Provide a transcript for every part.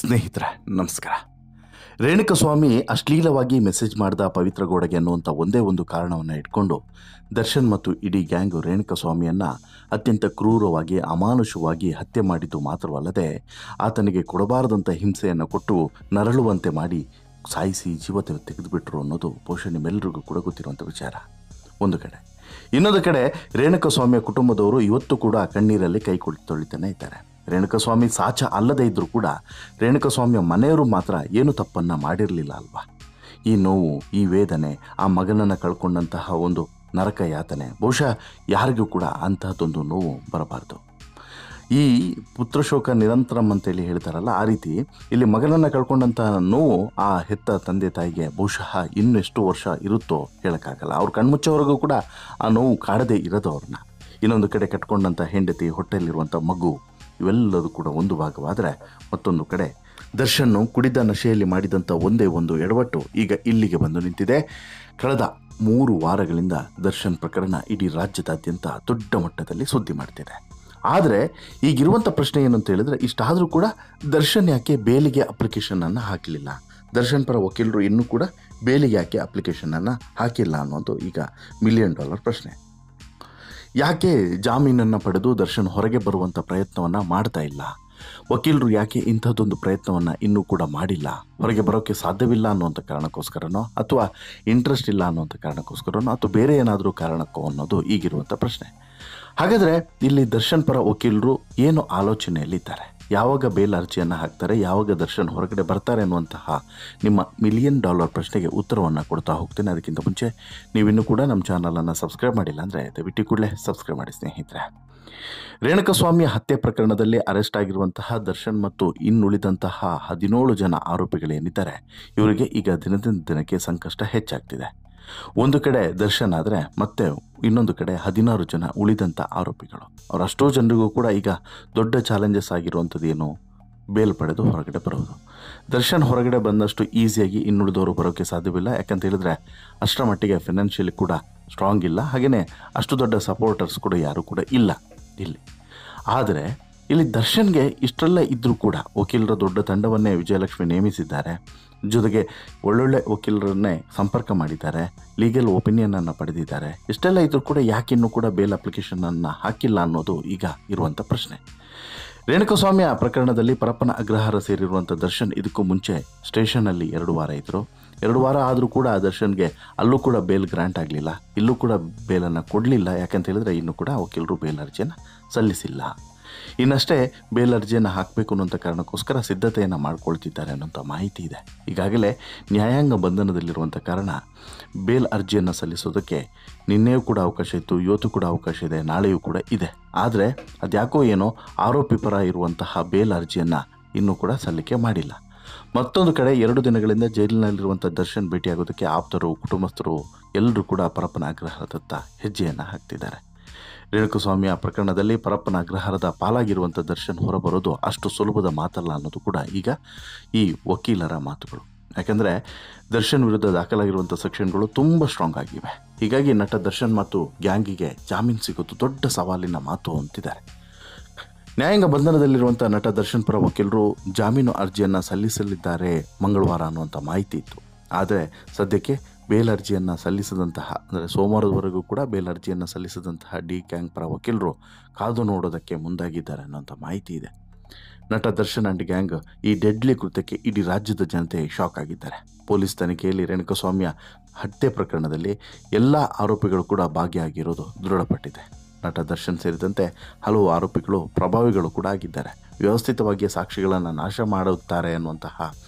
ಸ್ನೇಹಿತರೆ ನಮಸ್ಕಾರ. ರೇಣುಕಸ್ವಾಮಿ ಅಶ್ಲೀಲವಾಗಿ ಮೆಸೇಜ್ ಮಾಡಿದ ಪವಿತ್ರ ಗೌಡಗೆ ಅನ್ನುವಂಥ ಒಂದೇ ಒಂದು ಕಾರಣವನ್ನು ಇಟ್ಕೊಂಡು ದರ್ಶನ್ ಮತ್ತು ಇಡೀ ಗ್ಯಾಂಗು ರೇಣುಕಸ್ವಾಮಿಯನ್ನು ಅತ್ಯಂತ ಕ್ರೂರವಾಗಿ ಅಮಾನುಷವಾಗಿ ಹತ್ಯೆ ಮಾಡಿದ್ದು ಮಾತ್ರವಲ್ಲದೆ ಆತನಿಗೆ ಕೊಡಬಾರದಂಥ ಹಿಂಸೆಯನ್ನು ಕೊಟ್ಟು ನರಳುವಂತೆ ಮಾಡಿ ಸಾಯಿಸಿ ಜೀವ ತೆಗೆದುಬಿಟ್ರು ಅನ್ನೋದು ಬಹುಶಃ ನಿಮ್ಮೆಲ್ಲರಿಗೂ ಕೂಡ ಗೊತ್ತಿರುವಂಥ ವಿಚಾರ ಒಂದು ಕಡೆ. ಇನ್ನೊಂದು ಕಡೆ ರೇಣುಕಸ್ವಾಮಿಯ ಕುಟುಂಬದವರು ಇವತ್ತು ಕೂಡ ಕಣ್ಣೀರಲ್ಲಿ ಕೈ ತೊಳಿತಾನೆ ಇದ್ದಾರೆ. ರೇಣುಕಸ್ವಾಮಿ ಸಾಚ ಅಲ್ಲದೇ ಇದ್ದರೂ ಕೂಡ ರೇಣುಕಸ್ವಾಮಿಯ ಮನೆಯವರು ಮಾತ್ರ ಏನು ತಪ್ಪನ್ನು ಮಾಡಿರಲಿಲ್ಲ ಅಲ್ವಾ. ಈ ನೋವು, ಈ ವೇದನೆ, ಆ ಮಗನನ್ನು ಕಳ್ಕೊಂಡಂತಹ ಒಂದು ನರಕ ಯಾತನೆ ಬಹುಶಃ ಯಾರಿಗೂ ಕೂಡ ಅಂತಹದ್ದೊಂದು ನೋವು ಬರಬಾರ್ದು. ಈ ಪುತ್ರಶೋಕ ನಿರಂತರಂ ಅಂತೇಳಿ ಹೇಳ್ತಾರಲ್ಲ, ಆ ರೀತಿ ಇಲ್ಲಿ ಮಗನನ್ನು ಕಳ್ಕೊಂಡಂತಹ ನೋವು ಆ ಹೆತ್ತ ತಂದೆ ತಾಯಿಗೆ ಬಹುಶಃ ಇನ್ನೆಷ್ಟು ವರ್ಷ ಇರುತ್ತೋ ಹೇಳೋಕ್ಕಾಗಲ್ಲ. ಅವ್ರ ಕಣ್ಮುಚ್ಚೋವರೆಗೂ ಕೂಡ ಆ ನೋವು ಕಾಡದೇ ಇರೋದು ಅವ್ರನ್ನ. ಇನ್ನೊಂದು ಕಡೆ ಕಟ್ಕೊಂಡಂಥ ಹೆಂಡತಿ, ಹೊಟ್ಟೆಯಲ್ಲಿರುವಂಥ ಮಗು, ಇವೆಲ್ಲದೂ ಕೂಡ ಒಂದು ಭಾಗವಾದರೆ ಮತ್ತೊಂದು ಕಡೆ ದರ್ಶನ್ ಕುಡಿದ ನಶೆಯಲ್ಲಿ ಮಾಡಿದಂಥ ಒಂದೇ ಒಂದು ಎಡವಟ್ಟು ಈಗ ಇಲ್ಲಿಗೆ ಬಂದು ನಿಂತಿದೆ. ಕಳೆದ 3 ವಾರಗಳಿಂದ ದರ್ಶನ್ ಪ್ರಕರಣ ಇಡೀ ರಾಜ್ಯದಾದ್ಯಂತ ದೊಡ್ಡ ಮಟ್ಟದಲ್ಲಿ ಸುದ್ದಿ ಮಾಡ್ತಿದೆ. ಆದರೆ ಈಗಿರುವಂಥ ಪ್ರಶ್ನೆ ಏನು ಅಂತ ಹೇಳಿದ್ರೆ, ಇಷ್ಟಾದರೂ ಕೂಡ ದರ್ಶನ್ ಯಾಕೆ ಬೇಲಿಗೆ ಅಪ್ಲಿಕೇಶನನ್ನು ಹಾಕಲಿಲ್ಲ, ದರ್ಶನ್ ಪರ ವಕೀಲರು ಇನ್ನೂ ಕೂಡ ಬೇಲಿಗೆ ಯಾಕೆ ಅಪ್ಲಿಕೇಶನನ್ನು ಹಾಕಿಲ್ಲ ಅನ್ನೋದು ಈಗ $1 ಮಿಲಿಯನ್ ಪ್ರಶ್ನೆ. ಯಾಕೆ ಜಾಮೀನನ್ನು ಪಡೆದು ದರ್ಶನ್ ಹೊರಗೆ ಬರುವಂಥ ಪ್ರಯತ್ನವನ್ನು ಮಾಡ್ತಾ ಇಲ್ಲ, ವಕೀಲರು ಯಾಕೆ ಇಂಥದ್ದೊಂದು ಪ್ರಯತ್ನವನ್ನು ಇನ್ನೂ ಕೂಡ ಮಾಡಿಲ್ಲ, ಹೊರಗೆ ಬರೋಕ್ಕೆ ಸಾಧ್ಯವಿಲ್ಲ ಅನ್ನುವಂಥ ಕಾರಣಕ್ಕೋಸ್ಕರನೋ ಅಥವಾ ಇಂಟ್ರೆಸ್ಟ್ ಇಲ್ಲ ಅನ್ನುವಂಥ ಕಾರಣಕ್ಕೋಸ್ಕರನೋ ಅಥವಾ ಬೇರೆ ಏನಾದರೂ ಕಾರಣಕ್ಕೋ ಅನ್ನೋದು ಈಗಿರುವಂಥ ಪ್ರಶ್ನೆ. ಹಾಗಾದರೆ ಇಲ್ಲಿ ದರ್ಶನ್ ಪರ ವಕೀಲರು ಏನು ಆಲೋಚನೆಯಲ್ಲಿದ್ದಾರೆ, ಯಾವಾಗ ಬೇಲ್ ಅರ್ಜಿಯನ್ನು ಹಾಕ್ತಾರೆ, ಯಾವಾಗ ದರ್ಶನ್ ಹೊರಗಡೆ ಬರ್ತಾರೆ ಅನ್ನುವಂತಹ ನಿಮ್ಮ $1 ಮಿಲಿಯನ್ ಪ್ರಶ್ನೆಗೆ ಉತ್ತರವನ್ನು ಕೊಡ್ತಾ ಹೋಗ್ತೇನೆ. ಅದಕ್ಕಿಂತ ಮುಂಚೆ ನೀವಿನ್ನೂ ಕೂಡ ನಮ್ಮ ಚಾನಲನ್ನು ಸಬ್ಸ್ಕ್ರೈಬ್ ಮಾಡಿಲ್ಲ ಅಂದರೆ ದಯವಿಟ್ಟು ಕೂಡಲೇ ಸಬ್ಸ್ಕ್ರೈಬ್ ಮಾಡಿ ಸ್ನೇಹಿತರೆ. ರೇಣುಕಸ್ವಾಮಿಯ ಹತ್ಯೆ ಪ್ರಕರಣದಲ್ಲಿ ಅರೆಸ್ಟ್ ಆಗಿರುವಂತಹ ದರ್ಶನ್ ಮತ್ತು ಇನ್ನುಳಿದಂತಹ 17 ಜನ ಆರೋಪಿಗಳೇನಿದ್ದಾರೆ, ಇವರಿಗೆ ಈಗ ದಿನದಿಂದ ದಿನಕ್ಕೆ ಸಂಕಷ್ಟ ಹೆಚ್ಚಾಗ್ತಿದೆ. ಒಂದು ಕಡೆ ದರ್ಶನ್ ಆದರೆ ಮತ್ತೆ ಇನ್ನೊಂದು ಕಡೆ 16 ಜನ ಉಳಿದಂಥ ಆರೋಪಿಗಳು. ಅವರಷ್ಟೋ ಜನರಿಗೂ ಕೂಡ ಈಗ ದೊಡ್ಡ ಚಾಲೆಂಜಸ್ ಆಗಿರುವಂಥದ್ದು ಏನು, ಬೇಲ್ ಪಡೆದು ಹೊರಗಡೆ ಬರೋದು. ದರ್ಶನ್ ಹೊರಗಡೆ ಬಂದಷ್ಟು ಈಸಿಯಾಗಿ ಇನ್ನುಳಿದವರು ಬರೋಕ್ಕೆ ಸಾಧ್ಯವಿಲ್ಲ. ಯಾಕಂತ ಹೇಳಿದ್ರೆ ಅಷ್ಟರ ಮಟ್ಟಿಗೆ ಫಿನಾನ್ಷಿಯಲಿ ಕೂಡ ಸ್ಟ್ರಾಂಗ್ ಇಲ್ಲ, ಹಾಗೆಯೇ ಅಷ್ಟು ದೊಡ್ಡ ಸಪೋರ್ಟರ್ಸ್ ಕೂಡ ಯಾರೂ ಕೂಡ ಇಲ್ಲ ಇಲ್ಲಿ. ಆದರೆ ಇಲ್ಲಿ ದರ್ಶನ್ಗೆ ಇಷ್ಟೆಲ್ಲ ಇದ್ದರೂ ಕೂಡ ವಕೀಲರ ದೊಡ್ಡ ತಂಡವನ್ನೇ ವಿಜಯಲಕ್ಷ್ಮಿ ನೇಮಿಸಿದ್ದಾರೆ. ಜೊತೆಗೆ ಒಳ್ಳೊಳ್ಳೆ ವಕೀಲರನ್ನೇ ಸಂಪರ್ಕ ಮಾಡಿದ್ದಾರೆ, ಲೀಗಲ್ ಒಪಿನಿಯನನ್ನು ಪಡೆದಿದ್ದಾರೆ. ಇಷ್ಟೆಲ್ಲ ಇದ್ರೂ ಕೂಡ ಯಾಕಿನ್ನೂ ಕೂಡ ಬೇಲ್ ಅಪ್ಲಿಕೇಶನನ್ನು ಹಾಕಿಲ್ಲ ಅನ್ನೋದು ಈಗ ಇರುವಂಥ ಪ್ರಶ್ನೆ. ರೇಣುಕಸ್ವಾಮಿಯ ಪ್ರಕರಣದಲ್ಲಿ ಪರಪ್ಪನ ಅಗ್ರಹಾರ ಸೇರಿರುವಂಥ ದರ್ಶನ್ ಇದಕ್ಕೂ ಮುಂಚೆ ಸ್ಟೇಷನ್ನಲ್ಲಿ 2 ವಾರ ಇದ್ದರು. 2 ವಾರ ಆದರೂ ಕೂಡ ದರ್ಶನ್ಗೆ ಅಲ್ಲೂ ಕೂಡ ಬೇಲ್ ಗ್ರಾಂಟ್ ಆಗಲಿಲ್ಲ, ಇಲ್ಲೂ ಕೂಡ ಬೇಲನ್ನು ಕೊಡಲಿಲ್ಲ. ಯಾಕಂತ ಹೇಳಿದ್ರೆ ಇನ್ನೂ ಕೂಡ ವಕೀಲರು ಬೇಲ್ ಅರ್ಜಿಯನ್ನು ಸಲ್ಲಿಸಿಲ್ಲ. ಇನ್ನಷ್ಟೇ ಬೇಲ್ ಅರ್ಜಿಯನ್ನು ಹಾಕಬೇಕು ಅನ್ನೋಂಥ ಕಾರಣಕ್ಕೋಸ್ಕರ ಸಿದ್ಧತೆಯನ್ನು ಮಾಡ್ಕೊಳ್ತಿದ್ದಾರೆ ಅನ್ನೋಂಥ ಮಾಹಿತಿ ಇದೆ. ಈಗಾಗಲೇ ನ್ಯಾಯಾಂಗ ಬಂಧನದಲ್ಲಿರುವಂಥ ಕಾರಣ ಬೇಲ್ ಅರ್ಜಿಯನ್ನು ಸಲ್ಲಿಸೋದಕ್ಕೆ ನಿನ್ನೆಯೂ ಕೂಡ ಅವಕಾಶ ಇತ್ತು, ಇವತ್ತು ಕೂಡ ಅವಕಾಶ ಇದೆ, ನಾಳೆಯೂ ಕೂಡ ಇದೆ. ಆದರೆ ಅದ್ಯಾಕೋ ಏನೋ ಆರೋಪಿ ಪರ ಇರುವಂತಹ ಬೇಲ್ ಅರ್ಜಿಯನ್ನು ಇನ್ನೂ ಕೂಡ ಸಲ್ಲಿಕೆ ಮಾಡಿಲ್ಲ. ಮತ್ತೊಂದು ಕಡೆ 2 ದಿನಗಳಿಂದ ಜೈಲಿನಲ್ಲಿರುವಂಥ ದರ್ಶನ್ ಭೇಟಿಯಾಗೋದಕ್ಕೆ ಆಪ್ತರು, ಕುಟುಂಬಸ್ಥರು ಎಲ್ಲರೂ ಕೂಡ ಪರಪ್ಪನ ಅಗ್ರಹಾರದತ್ತ ಹೆಜ್ಜೆಯನ್ನು ಹಾಕ್ತಿದ್ದಾರೆ. ರೇಣುಕಸ್ವಾಮಿಯ ಪ್ರಕರಣದಲ್ಲಿ ಪರಪ್ಪನ ಅಗ್ರಹಾರದ ಪಾಲಾಗಿರುವಂಥ ದರ್ಶನ್ ಹೊರಬರೋದು ಅಷ್ಟು ಸುಲಭದ ಮಾತಲ್ಲ ಅನ್ನೋದು ಕೂಡ ಈಗ ಈ ವಕೀಲರ ಮಾತುಗಳು. ಯಾಕೆಂದರೆ ದರ್ಶನ್ ವಿರುದ್ಧ ದಾಖಲಾಗಿರುವಂಥ ಸೆಕ್ಷನ್ಗಳು ತುಂಬ ಸ್ಟ್ರಾಂಗ್ ಆಗಿವೆ. ಹೀಗಾಗಿ ನಟ ದರ್ಶನ್ ಮತ್ತು ಗ್ಯಾಂಗಿಗೆ ಜಾಮೀನು ಸಿಗೋದು ದೊಡ್ಡ ಸವಾಲಿನ ಮಾತು ಅಂತಿದ್ದಾರೆ. ನ್ಯಾಯಾಂಗ ಬಂಧನದಲ್ಲಿರುವಂಥ ನಟ ದರ್ಶನ್ ಪರ ವಕೀಲರು ಜಾಮೀನು ಅರ್ಜಿಯನ್ನು ಸಲ್ಲಿಸಲಿದ್ದಾರೆ ಮಂಗಳವಾರ ಅನ್ನುವಂಥ ಮಾಹಿತಿ ಇತ್ತು. ಆದರೆ ಸದ್ಯಕ್ಕೆ ಬೇಲ್ ಅರ್ಜಿಯನ್ನು ಸಲ್ಲಿಸಿದಂತಹ, ಅಂದರೆ ಸೋಮವಾರದವರೆಗೂ ಕೂಡ ಬೇಲ್ ಅರ್ಜಿಯನ್ನು ಸಲ್ಲಿಸಿದಂತಹ ಡಿ ಗ್ಯಾಂಗ್ ಪರ ವಕೀಲರು ಕಾದು ನೋಡೋದಕ್ಕೆ ಮುಂದಾಗಿದ್ದಾರೆ ಅನ್ನೋಂಥ ಮಾಹಿತಿ ಇದೆ. ನಟ ದರ್ಶನ್ ಆ್ಯಂಡ್ ಗ್ಯಾಂಗ್ ಈ ಡೆಡ್ಲಿ ಕೃತ್ಯಕ್ಕೆ ಇಡೀ ರಾಜ್ಯದ ಜನತೆ ಶಾಕ್ ಆಗಿದ್ದಾರೆ. ಪೊಲೀಸ್ ತನಿಖೆಯಲ್ಲಿ ರೇಣುಕಸ್ವಾಮಿಯ ಹತ್ಯೆ ಪ್ರಕರಣದಲ್ಲಿ ಎಲ್ಲ ಆರೋಪಿಗಳು ಕೂಡ ಭಾಗಿಯಾಗಿರೋದು ದೃಢಪಟ್ಟಿದೆ. ನಟ ದರ್ಶನ್ ಸೇರಿದಂತೆ ಹಲವು ಆರೋಪಿಗಳು ಪ್ರಭಾವಿಗಳು ಕೂಡ ಆಗಿದ್ದಾರೆ. ವ್ಯವಸ್ಥಿತವಾಗಿ ಸಾಕ್ಷಿಗಳನ್ನು ನಾಶ ಮಾಡುತ್ತಾರೆ ಅನ್ನುವಂತಹ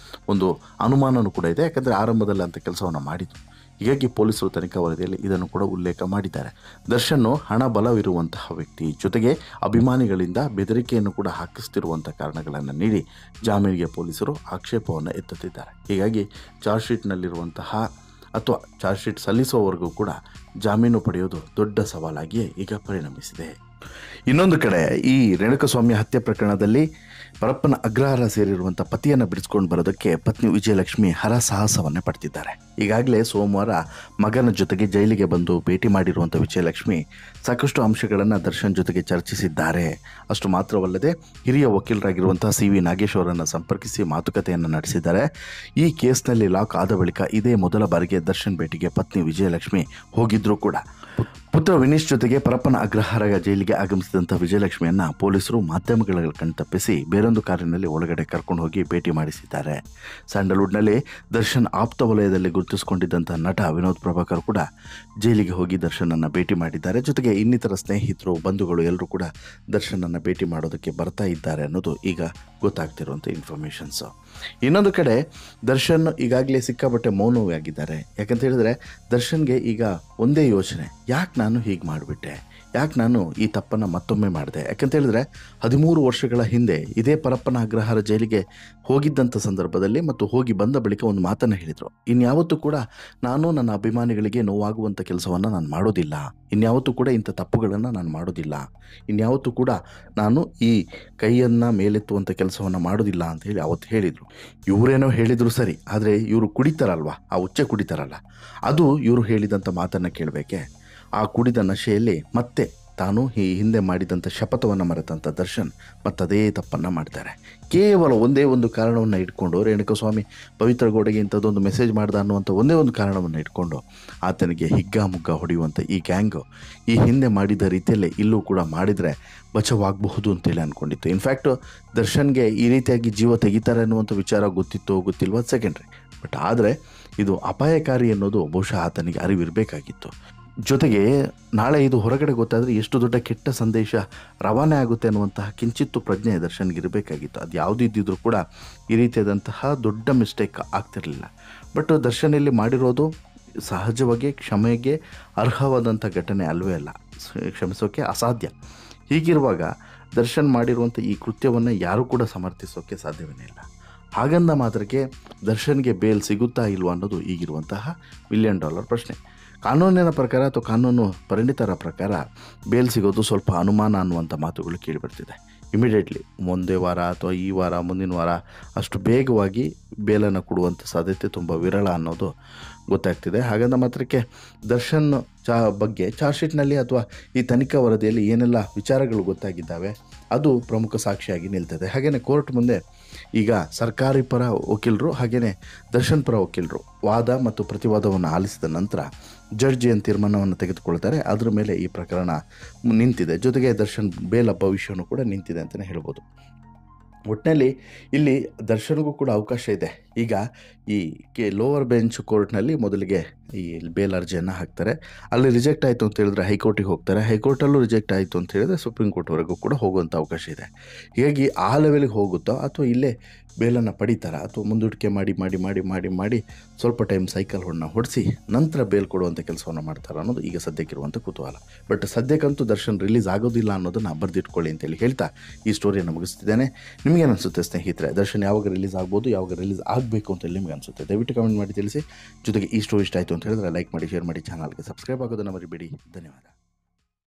ಒಂದು ಅನುಮಾನವೂ ಕೂಡ ಇದೆ. ಯಾಕಂದರೆ ಆರಂಭದಲ್ಲಿ ಅಂಥ ಕೆಲಸವನ್ನು ಮಾಡಿದ್ದು. ಹೀಗಾಗಿ ಪೊಲೀಸರು ತನಿಖಾ ವರದಿಯಲ್ಲಿ ಇದನ್ನು ಕೂಡ ಉಲ್ಲೇಖ ಮಾಡಿದ್ದಾರೆ. ದರ್ಶನ್ ಹಣ ಬಲವಿರುವಂತಹ ವ್ಯಕ್ತಿ, ಜೊತೆಗೆ ಅಭಿಮಾನಿಗಳಿಂದ ಬೆದರಿಕೆಯನ್ನು ಕೂಡ ಹಾಕಿಸ್ತಿರುವಂಥ ಕಾರಣಗಳನ್ನು ನೀಡಿ ಜಾಮೀನಿಗೆ ಪೊಲೀಸರು ಆಕ್ಷೇಪವನ್ನು ಎತ್ತುತ್ತಿದ್ದಾರೆ. ಹೀಗಾಗಿ ಚಾರ್ಜ್ ಶೀಟ್ನಲ್ಲಿರುವಂತಹ ಅಥವಾ ಚಾರ್ಜ್ ಶೀಟ್ ಸಲ್ಲಿಸುವವರೆಗೂ ಕೂಡ ಜಾಮೀನು ಪಡೆಯೋದು ದೊಡ್ಡ ಸವಾಲಾಗಿಯೇ ಈಗ ಪರಿಣಮಿಸಿದೆ. ಇನ್ನೊಂದು ಕಡೆ ಈ ರೇಣುಕಸ್ವಾಮಿ ಹತ್ಯೆ ಪ್ರಕರಣದಲ್ಲಿ ಪರಪ್ಪನ ಅಗ್ರಹಾರ ಸೇರಿರುವಂಥ ಪತಿಯನ್ನು ಬಿಡಿಸ್ಕೊಂಡು ಬರೋದಕ್ಕೆ ಪತ್ನಿ ವಿಜಯಲಕ್ಷ್ಮಿ ಹರಸಾಹಸವನ್ನೇ ಪಡ್ತಿದ್ದಾರೆ. ಈಗಾಗಲೇ ಸೋಮವಾರ ಮಗನ ಜೊತೆಗೆ ಜೈಲಿಗೆ ಬಂದು ಭೇಟಿ ಮಾಡಿರುವಂಥ ವಿಜಯಲಕ್ಷ್ಮಿ ಸಾಕಷ್ಟು ಅಂಶಗಳನ್ನು ದರ್ಶನ್ ಜೊತೆಗೆ ಚರ್ಚಿಸಿದ್ದಾರೆ. ಅಷ್ಟು ಮಾತ್ರವಲ್ಲದೆ ಹಿರಿಯ ವಕೀಲರಾಗಿರುವಂಥ ಸಿ.ವಿ. ನಾಗೇಶ್ ಅವರನ್ನು ಸಂಪರ್ಕಿಸಿ ಮಾತುಕತೆಯನ್ನು ನಡೆಸಿದ್ದಾರೆ. ಈ ಕೇಸ್ನಲ್ಲಿ ಲಾಕ್ ಆದ ಬಳಿಕ ಇದೇ ಮೊದಲ ಬಾರಿಗೆ ದರ್ಶನ್ ಭೇಟಿಗೆ ಪತ್ನಿ ವಿಜಯಲಕ್ಷ್ಮಿ ಹೋಗಿದ್ರೂ ಕೂಡ ಪುತ್ರ ವಿನೀಶ್ ಜೊತೆಗೆ ಪರಪ್ಪನ ಅಗ್ರಹಾರ ಜೈಲಿಗೆ ಆಗಮಿಸಿದಂಥ ವಿಜಯಲಕ್ಷ್ಮಿಯನ್ನು ಪೊಲೀಸರು ಮಾಧ್ಯಮಗಳ ಕಣ್ತಪ್ಪಿಸಿ ಬೇರೊಂದು ಕಾರಿನಲ್ಲಿ ಒಳಗಡೆ ಕರ್ಕೊಂಡು ಹೋಗಿ ಭೇಟಿ ಮಾಡಿಸಿದ್ದಾರೆ. ಸ್ಯಾಂಡಲ್ವುಡ್ನಲ್ಲಿ ದರ್ಶನ್ ಆಪ್ತ ವಲಯದಲ್ಲಿ ಗುರುತಿಸಿಕೊಂಡಿದ್ದಂಥ ನಟ ವಿನೋದ್ ಪ್ರಭಾಕರ್ ಕೂಡ ಜೈಲಿಗೆ ಹೋಗಿ ದರ್ಶನನ್ನು ಭೇಟಿ ಮಾಡಿದ್ದಾರೆ. ಜೊತೆಗೆ ಇನ್ನಿತರ ಸ್ನೇಹಿತರು ಬಂಧುಗಳು ಎಲ್ಲರೂ ಕೂಡ ದರ್ಶನನ್ನು ಭೇಟಿ ಮಾಡೋದಕ್ಕೆ ಬರ್ತಾ ಇದ್ದಾರೆ ಅನ್ನೋದು ಈಗ ಗೊತ್ತಾಗ್ತಿರುವಂಥ ಇನ್ಫಾರ್ಮೇಷನ್ಸು. ಇನ್ನೊಂದು ಕಡೆ ದರ್ಶನ್ ಈಗಾಗಲೇ ಸಿಕ್ಕಾಪಟ್ಟೆ ಮೌನವಾಗಿದ್ದಾರೆ. ಯಾಕಂತ ಹೇಳಿದ್ರೆ ದರ್ಶನ್ಗೆ ಈಗ ಒಂದೇ ಯೋಚನೆ, ಯಾಕೆ ನಾನು ಹೀಗೆ ಮಾಡಿಬಿಟ್ಟೆ, ಯಾಕೆ ನಾನು ಈ ತಪ್ಪನ್ನು ಮತ್ತೊಮ್ಮೆ ಮಾಡಿದೆ. ಯಾಕಂತ ಹೇಳಿದ್ರೆ 13 ವರ್ಷಗಳ ಹಿಂದೆ ಇದೇ ಪರಪ್ಪನ ಅಗ್ರಹಾರ ಜೈಲಿಗೆ ಹೋಗಿದ್ದಂಥ ಸಂದರ್ಭದಲ್ಲಿ ಮತ್ತು ಹೋಗಿ ಬಂದ ಬಳಿಕ ಒಂದು ಮಾತನ್ನು ಹೇಳಿದರು, ಇನ್ಯಾವತ್ತೂ ಕೂಡ ನಾನು ನನ್ನ ಅಭಿಮಾನಿಗಳಿಗೆ ನೋವಾಗುವಂಥ ಕೆಲಸವನ್ನು ನಾನು ಮಾಡೋದಿಲ್ಲ, ಇನ್ಯಾವತ್ತೂ ಕೂಡ ಇಂಥ ತಪ್ಪುಗಳನ್ನು ನಾನು ಮಾಡೋದಿಲ್ಲ, ಇನ್ಯಾವತ್ತೂ ಕೂಡ ನಾನು ಈ ಕೈಯನ್ನು ಮೇಲೆತ್ತುವಂಥ ಕೆಲಸವನ್ನು ಮಾಡೋದಿಲ್ಲ ಅಂತ ಹೇಳಿ ಅವತ್ತು ಹೇಳಿದರು. ಇವರೇನೋ ಹೇಳಿದರು ಸರಿ, ಆದರೆ ಇವರು ಕುಡಿತಾರಲ್ವ, ಆ ಹುಚ್ಚೆ ಕುಡಿತಾರಲ್ಲ, ಅದು ಇವರು ಹೇಳಿದಂಥ ಮಾತನ್ನು ಕೇಳಬೇಕೆ. ಆ ಕುಡಿದ ನಶೆಯಲ್ಲಿ ಮತ್ತೆ ತಾನು ಈ ಹಿಂದೆ ಮಾಡಿದಂಥ ಶಪಥವನ್ನು ಮರೆತಂಥ ದರ್ಶನ್ ಮತ್ತದೇ ತಪ್ಪನ್ನು ಮಾಡ್ತಾರೆ. ಕೇವಲ ಒಂದೇ ಒಂದು ಕಾರಣವನ್ನು ಇಟ್ಕೊಂಡು ರೇಣುಕಾಸ್ವಾಮಿ ಪವಿತ್ರ ಗೌಡಗೆ ಇಂಥದ್ದೊಂದು ಮೆಸೇಜ್ ಮಾಡ್ದ ಅನ್ನುವಂಥ ಒಂದೇ ಒಂದು ಕಾರಣವನ್ನು ಇಟ್ಕೊಂಡು ಆತನಿಗೆ ಹಿಗ್ಗಾಮುಗ್ಗ ಹೊಡೆಯುವಂಥ ಈ ಗ್ಯಾಂಗು ಈ ಹಿಂದೆ ಮಾಡಿದ ರೀತಿಯಲ್ಲೇ ಇಲ್ಲೂ ಕೂಡ ಮಾಡಿದರೆ ಬಚಾವಾಗಬಹುದು ಅಂತೇಳಿ ಅಂದ್ಕೊಂಡಿತ್ತು. ಇನ್ಫ್ಯಾಕ್ಟು ದರ್ಶನ್ಗೆ ಈ ರೀತಿಯಾಗಿ ಜೀವ ತೆಗಿತಾರೆ ಅನ್ನುವಂಥ ವಿಚಾರ ಗೊತ್ತಿತ್ತೋ ಗೊತ್ತಿಲ್ವ ಅದು ಸೆಕೆಂಡ್ರಿ. ಬಟ್ ಆದರೆ ಇದು ಅಪಾಯಕಾರಿ ಅನ್ನೋದು ಬಹುಶಃ ಆತನಿಗೆ ಅರಿವಿರಬೇಕಾಗಿತ್ತು. ಜೊತೆಗೆ ನಾಳೆ ಇದು ಹೊರಗಡೆ ಗೊತ್ತಾದರೆ ಎಷ್ಟು ದೊಡ್ಡ ಕೆಟ್ಟ ಸಂದೇಶ ರವಾನೆ ಆಗುತ್ತೆ ಅನ್ನುವಂತಹ ಕಿಂಚಿತ್ತು ಪ್ರಜ್ಞೆ ದರ್ಶನ್ಗೆ ಇರಬೇಕಾಗಿತ್ತು. ಅದು ಯಾವುದು ಇದ್ದಿದ್ರೂ ಕೂಡ ಈ ರೀತಿಯಾದಂತಹ ದೊಡ್ಡ ಮಿಸ್ಟೇಕ್ ಆಗ್ತಿರಲಿಲ್ಲ. ಬಟ್ ದರ್ಶನಲ್ಲಿ ಮಾಡಿರೋದು ಸಹಜವಾಗಿ ಕ್ಷಮೆಗೆ ಅರ್ಹವಾದಂಥ ಘಟನೆ ಅಲ್ಲವೇ ಅಲ್ಲ, ಕ್ಷಮಿಸೋಕ್ಕೆ ಅಸಾಧ್ಯ. ಹೀಗಿರುವಾಗ ದರ್ಶನ್ ಮಾಡಿರುವಂಥ ಈ ಕೃತ್ಯವನ್ನು ಯಾರೂ ಕೂಡ ಸಮರ್ಥಿಸೋಕ್ಕೆ ಸಾಧ್ಯವೇ ಇಲ್ಲ. ಹಾಗಂದ ಮಾತ್ರಕ್ಕೆ ದರ್ಶನ್ಗೆ ಬೇಲ್ ಸಿಗುತ್ತಾ ಇಲ್ವಾ ಅನ್ನೋದು ಈಗಿರುವಂತಹ $1 ಮಿಲಿಯನ್ ಪ್ರಶ್ನೆ. ಕಾನೂನಿನ ಪ್ರಕಾರ ಅಥವಾ ಕಾನೂನು ಪರಿಣಿತರ ಪ್ರಕಾರ ಬೇಲ್ ಸಿಗೋದು ಸ್ವಲ್ಪ ಅನುಮಾನ ಅನ್ನುವಂಥ ಮಾತುಗಳು ಕೇಳಿಬರ್ತಿದೆ. ಇಮಿಡಿಯೇಟ್ಲಿ ಒಂದೇ ವಾರ ಅಥವಾ ಈ ವಾರ ಮುಂದಿನ ವಾರ ಅಷ್ಟು ಬೇಗವಾಗಿ ಬೇಲನ್ನು ಕೊಡುವಂಥ ಸಾಧ್ಯತೆ ತುಂಬ ವಿರಳ ಅನ್ನೋದು ಗೊತ್ತಾಗ್ತಿದೆ. ಹಾಗಂದ ಮಾತ್ರಕ್ಕೆ ದರ್ಶನ್ ಬಗ್ಗೆ ಚಾರ್ಜ್ ಶೀಟ್ನಲ್ಲಿ ಅಥವಾ ಈ ತನಿಖಾ ವರದಿಯಲ್ಲಿ ಏನೆಲ್ಲ ವಿಚಾರಗಳು ಗೊತ್ತಾಗಿದ್ದಾವೆ ಅದು ಪ್ರಮುಖ ಸಾಕ್ಷಿಯಾಗಿ ನಿಲ್ತದೆ. ಹಾಗೆಯೇ ಕೋರ್ಟ್ ಮುಂದೆ ಈಗ ಸರ್ಕಾರಿ ಪರ ವಕೀಲರು ಹಾಗೆಯೇ ದರ್ಶನ್ ಪರ ವಕೀಲರು ವಾದ ಮತ್ತು ಪ್ರತಿವಾದವನ್ನು ಆಲಿಸಿದ ನಂತರ ಜಡ್ಜ್ ಏನು ತೀರ್ಮಾನವನ್ನು ತೆಗೆದುಕೊಳ್ತಾರೆ ಅದರ ಮೇಲೆ ಈ ಪ್ರಕರಣ ನಿಂತಿದೆ. ಜೊತೆಗೆ ದರ್ಶನ್ ಬೇಲ ಭವಿಷ್ಯನೂ ಕೂಡ ನಿಂತಿದೆ ಅಂತಲೇ ಹೇಳ್ಬೋದು. ಒಟ್ಟಿನಲ್ಲಿ ಇಲ್ಲಿ ದರ್ಶನ್ಗೂ ಕೂಡ ಅವಕಾಶ ಇದೆ. ಈಗ ಈ ಲೋವರ್ ಬೆಂಚ್ ಕೋರ್ಟ್ನಲ್ಲಿ ಮೊದಲಿಗೆ ಈ ಬೇಲ್ ಅರ್ಜಿಯನ್ನು ಹಾಕ್ತಾರೆ. ಅಲ್ಲಿ ರಿಜೆಕ್ಟ್ ಆಯಿತು ಅಂತ ಹೇಳಿದ್ರೆ ಹೈಕೋರ್ಟಿಗೆ ಹೋಗ್ತಾರೆ. ಹೈಕೋರ್ಟಲ್ಲೂ ರಿಜೆಕ್ಟ್ ಆಯಿತು ಅಂತ ಹೇಳಿದ್ರೆ ಸುಪ್ರೀಂ ಕೋರ್ಟ್ವರೆಗೂ ಕೂಡ ಹೋಗುವಂಥ ಅವಕಾಶ ಇದೆ. ಹೀಗಾಗಿ ಆ ಲೆವೆಲ್ಗೆ ಹೋಗುತ್ತೋ ಅಥವಾ ಇಲ್ಲೇ ಬೇಲನ್ನು ಪಡಿತಾರ ಅಥವಾ ಮುಂದೂಡಿಕೆ ಮಾಡಿ ಮಾಡಿ ಮಾಡಿ ಮಾಡಿ ಮಾಡಿ ಸ್ವಲ್ಪ ಟೈಮ್ ಸೈಕಲ್ ಹೊಡಿಸಿ ನಂತರ ಬೇಲ್ ಕೊಡುವಂಥ ಕೆಲಸವನ್ನು ಮಾಡ್ತಾರೆ ಅನ್ನೋದು ಈಗ ಸದ್ಯಕ್ಕಿರುವಂಥ ಕುತೂಹಲ. ಬಟ್ ಸದ್ಯಕ್ಕಂತೂ ದರ್ಶನ್ ರಿಲೀಸ್ ಆಗೋದಿಲ್ಲ ಅನ್ನೋದನ್ನು ಬರೆದಿಟ್ಕೊಳ್ಳಿ ಅಂತೇಳಿ ಹೇಳ್ತಾ ಈ ಸ್ಟೋರಿಯನ್ನು ಮುಗಿಸ್ತಿದ್ದೇನೆ. ನಿಮಗೇನು ಅನಿಸುತ್ತೆ ಸ್ನೇಹಿತರೆ, ದರ್ಶನ್ ಯಾವಾಗ ರಿಲೀಸ್ ಆಗ್ಬೋದು, ಯಾವಾಗ ರಿಲೀಸ್ ಆಗಬೇಕು ಅಂತೇಳಿ ನಿಮಗೆ ಅನಿಸುತ್ತೆ ದಯವಿಟ್ಟು ಕಮೆಂಟ್ ಮಾಡಿ ತಿಳಿಸಿ. ಜೊತೆಗೆ ಈ ಸ್ಟೋರಿ ಇಷ್ಟ ಆಯಿತು ಅಂತ ಹೇಳಿದ್ರೆ ಲೈಕ್ ಮಾಡಿ, ಶೇರ್ ಮಾಡಿ, ಚಾನಲ್ಗೆ ಸಬ್ಸ್ಕ್ರೈಬ್ ಆಗೋದನ್ನು ಮರಿಬೇಡಿ. ಧನ್ಯವಾದ.